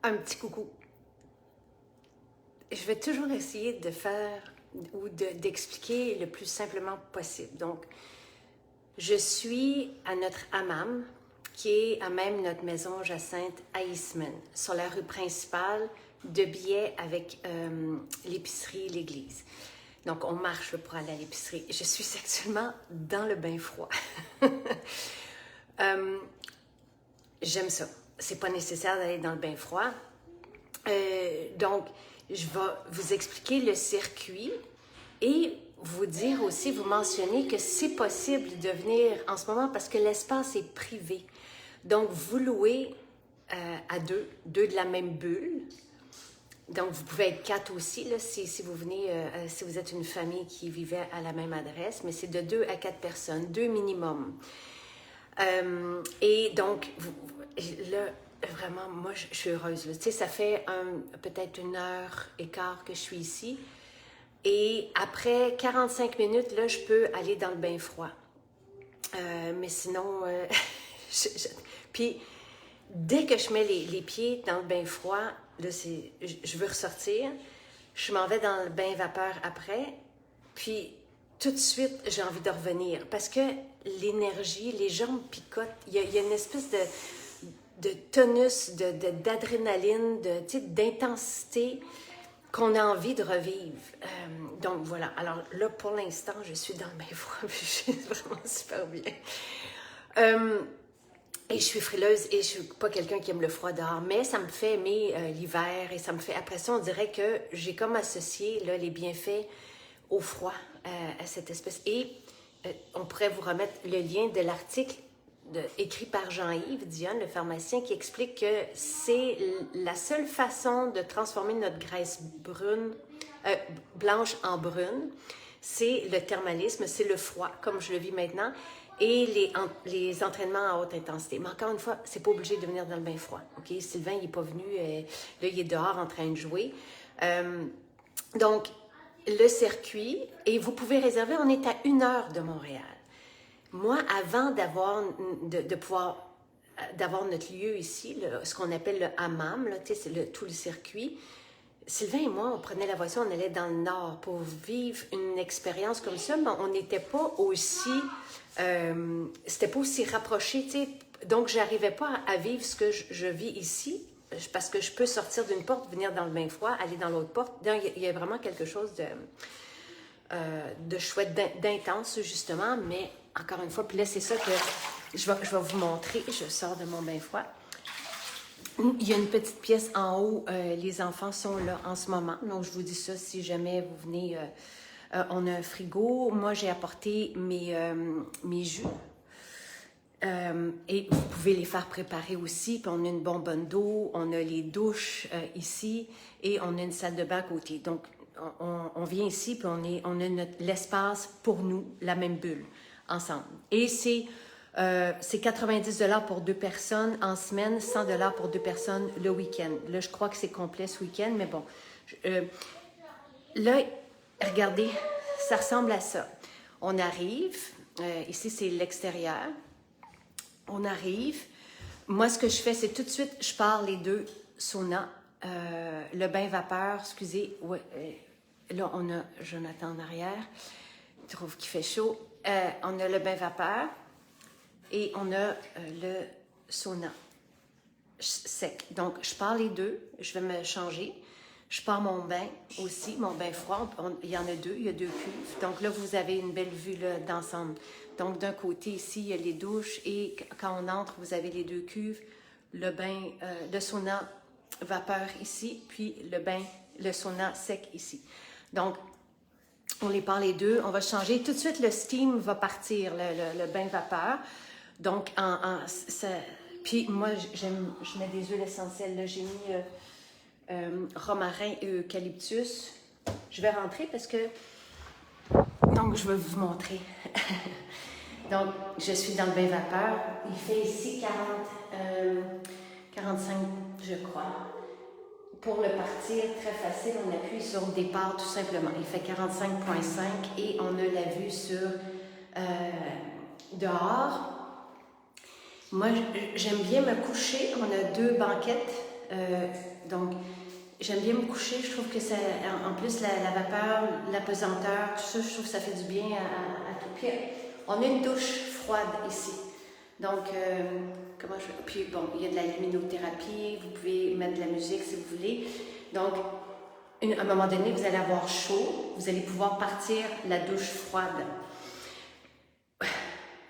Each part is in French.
Un petit coucou. Je vais toujours essayer de faire ou d'expliquer le plus simplement possible. Donc, je suis à notre hammam, qui est à même notre maison Jacinthe à Eastman, sur la rue principale, de biais avec l'épicerie, l'église. Donc, on marche pour aller à l'épicerie. Je suis actuellement dans le bain froid. J'aime ça. C'est pas nécessaire d'aller dans le bain froid. Donc, je vais vous expliquer le circuit et vous dire aussi, vous mentionner que c'est possible de venir en ce moment parce que l'espace est privé. Donc, vous louez à deux de la même bulle. Donc, vous pouvez être 4 aussi, là, si vous venez, si vous êtes une famille qui vivait à la même adresse, mais c'est de 2 à 4 personnes, 2 minimum. Et donc, là, vraiment, moi, je suis heureuse. Tu sais, ça fait peut-être 1h15 que je suis ici. Et après 45 minutes, là, je peux aller dans le bain froid. Mais sinon, puis, dès que je mets les pieds dans le bain froid, là, je veux ressortir. Je m'en vais dans le bain vapeur après. Puis, tout de suite, j'ai envie de revenir. Parce que l'énergie, les jambes picotent. Il y a une espèce de tonus, d'adrénaline, d'intensité qu'on a envie de revivre. Donc voilà. Alors là, pour l'instant, je suis dans le bain froid, puis je suis vraiment super bien. Et je suis frileuse et je suis pas quelqu'un qui aime le froid dehors, mais ça me fait aimer l'hiver et ça me fait... Après ça, on dirait que j'ai comme associé là, les bienfaits au froid, à cette espèce. Et on pourrait vous remettre le lien de l'article écrit par Jean-Yves Dionne, le pharmacien, qui explique que c'est la seule façon de transformer notre graisse blanche en brune. C'est le thermalisme, c'est le froid, comme je le vis maintenant, et les entraînements à haute intensité. Mais encore une fois, c'est pas obligé de venir dans le bain froid. OK? Sylvain, il n'est pas venu, là, il est dehors en train de jouer. Donc, le circuit, et vous pouvez réserver, on est à 1 heure de Montréal. Moi, avant d'avoir notre lieu ici, ce qu'on appelle le hammam, c'est tout le circuit, Sylvain et moi, on prenait la voiture, on allait dans le nord pour vivre une expérience comme ça, mais on n'était pas aussi... c'était pas aussi rapproché, tu sais. Donc, j'arrivais pas à vivre ce que je vis ici, parce que je peux sortir d'une porte, venir dans le bain froid, aller dans l'autre porte. Donc, il y a vraiment quelque chose de chouette, d'intense, justement, mais encore une fois, puis là, c'est ça que je vais vous montrer. Je sors de mon bain froid. Il y a une petite pièce en haut. Les enfants sont là en ce moment. Donc, je vous dis ça si jamais vous venez. On a un frigo. Moi, j'ai apporté mes jus. Et vous pouvez les faire préparer aussi. Puis, on a une bonbonne d'eau. On a les douches ici. Et on a une salle de bain à côté. Donc, on vient ici, puis on a l'espace pour nous, la même bulle, ensemble. Et c'est 90 $ pour 2 personnes en semaine, 100 $ pour 2 personnes le week-end. Là, je crois que c'est complet ce week-end, mais bon. Là, regardez, ça ressemble à ça. On arrive, ici c'est l'extérieur. On arrive. Moi, ce que je fais, c'est tout de suite, je pars les 2 saunas. Le bain vapeur, excusez, ouais, là, on a Jonathan en arrière. Il trouve qu'il fait chaud. On a le bain vapeur. Et on a le sauna sec. Donc, je pars les 2. Je vais me changer. Je pars mon bain aussi, mon bain froid. Il y en a 2. Il y a 2 cuves. Donc là, vous avez une belle vue d'ensemble. Donc, d'un côté, ici, il y a les douches. Et quand on entre, vous avez les 2 cuves. Le bain, le sauna vapeur ici. Puis le sauna sec ici. Donc, on les part les 2. On va changer. Tout de suite, le steam va partir, le bain vapeur. Donc, puis moi, je mets des huiles essentielles. Là, j'ai mis romarin et eucalyptus. Je vais rentrer parce que... Donc, je vais vous montrer. Donc, je suis dans le bain vapeur. Il fait ici 45, je crois. Pour le partir, très facile, on appuie sur départ tout simplement. Il fait 45,5 et on a la vue sur dehors. Moi, j'aime bien me coucher. On a 2 banquettes Donc, j'aime bien me coucher. Je trouve que ça, en plus, la vapeur, la pesanteur, tout ça, je trouve que ça fait du bien à tout. Puis, on a une douche froide ici. Donc, puis bon, il y a de la luminothérapie. Vous pouvez mettre de la musique si vous voulez. Donc, à un moment donné, vous allez avoir chaud. Vous allez pouvoir partir la douche froide.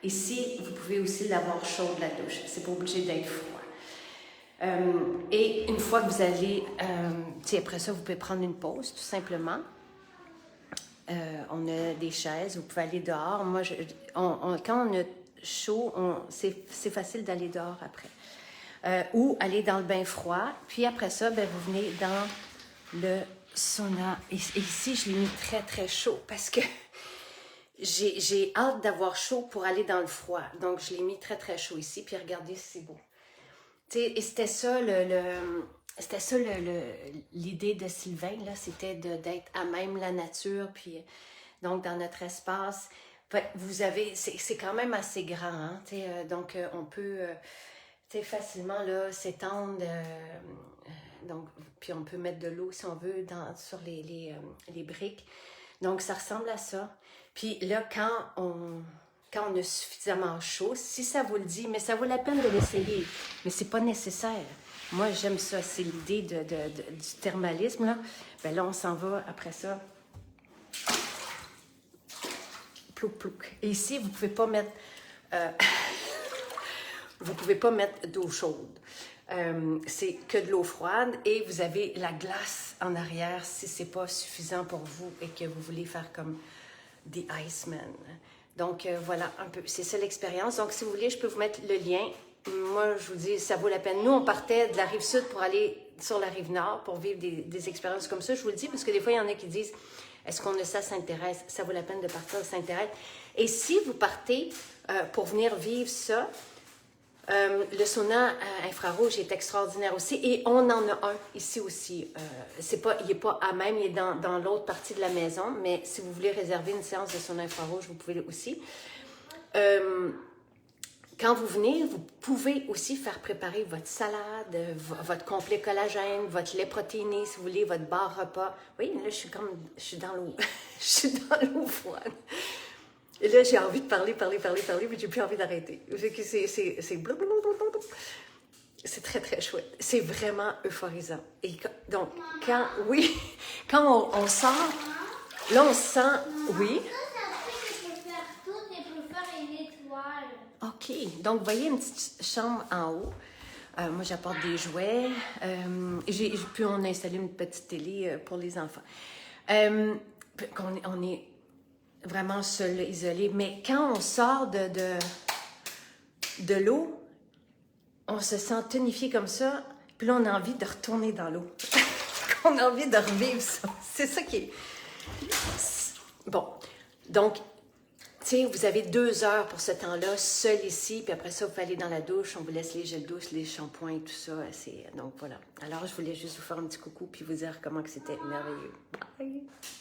Ici, vous pouvez aussi l'avoir chaude, la douche. C'est pas obligé d'être froid. Et une fois que vous allez, après ça, vous pouvez prendre une pause, tout simplement. On a des chaises, vous pouvez aller dehors. Moi, quand on a chaud, c'est facile d'aller dehors après. Ou aller dans le bain froid. Puis après ça, ben, vous venez dans le sauna. Et ici, je l'ai mis très, très chaud parce que j'ai hâte d'avoir chaud pour aller dans le froid. Donc, je l'ai mis très, très chaud ici. Puis regardez, c'est beau. Et c'était ça l'idée de Sylvain, là, c'était d'être à même la nature, puis donc dans notre espace. Vous avez, c'est quand même assez grand, hein, donc on peut facilement s'étendre, donc, puis on peut mettre de l'eau si on veut sur les briques. Donc ça ressemble à ça. Puis là, quand on a suffisamment chaud, si ça vous le dit, mais ça vaut la peine de l'essayer, mais c'est pas nécessaire. Moi, j'aime ça, c'est l'idée du thermalisme, là. Ben là, on s'en va après ça. Plouc, plouc. Et ici, vous pouvez pas mettre... vous pouvez pas mettre d'eau chaude. C'est que de l'eau froide et vous avez la glace en arrière si c'est pas suffisant pour vous et que vous voulez faire comme The Iceman. Donc, voilà, un peu, c'est ça l'expérience. Donc, si vous voulez, je peux vous mettre le lien. Moi, je vous dis, ça vaut la peine. Nous, on partait de la rive sud pour aller sur la rive nord pour vivre des expériences comme ça. Je vous le dis parce que des fois, il y en a qui disent, est-ce qu'on a ça à Sainte-Thérèse? Ça vaut la peine de partir de Sainte-Thérèse. Et si vous partez pour venir vivre ça, le sauna infrarouge est extraordinaire aussi. Et on en a un ici aussi. Il n'est pas à même, il est dans l'autre partie de la maison. Mais si vous voulez réserver une séance de sauna infrarouge, vous pouvez aussi. Quand vous venez, vous pouvez aussi faire préparer votre salade, votre complet collagène, votre lait protéiné, si vous voulez, votre bar repas. Oui, là, je suis dans l'eau. Je suis dans l'eau froide. Et là, j'ai envie de parler, mais j'ai plus envie d'arrêter. C'est blablabla. C'est très, très chouette. C'est vraiment euphorisant. Et donc, quand on sort, là, on sent, oui. OK. Donc, vous voyez une petite chambre en haut. Moi, j'apporte des jouets. Puis, on a installé une petite télé pour les enfants. On est vraiment seul, isolé. Mais quand on sort de l'eau, on se sent tonifié comme ça. Puis là, on a envie de retourner dans l'eau. On a envie de revivre ça. C'est ça qui est... Bon. Donc, vous avez 2 heures pour ce temps-là, seul ici, puis après ça, vous pouvez aller dans la douche, on vous laisse les gels douches, les shampoings et tout ça. Donc voilà. Alors, je voulais juste vous faire un petit coucou puis vous dire comment que c'était merveilleux. Bye!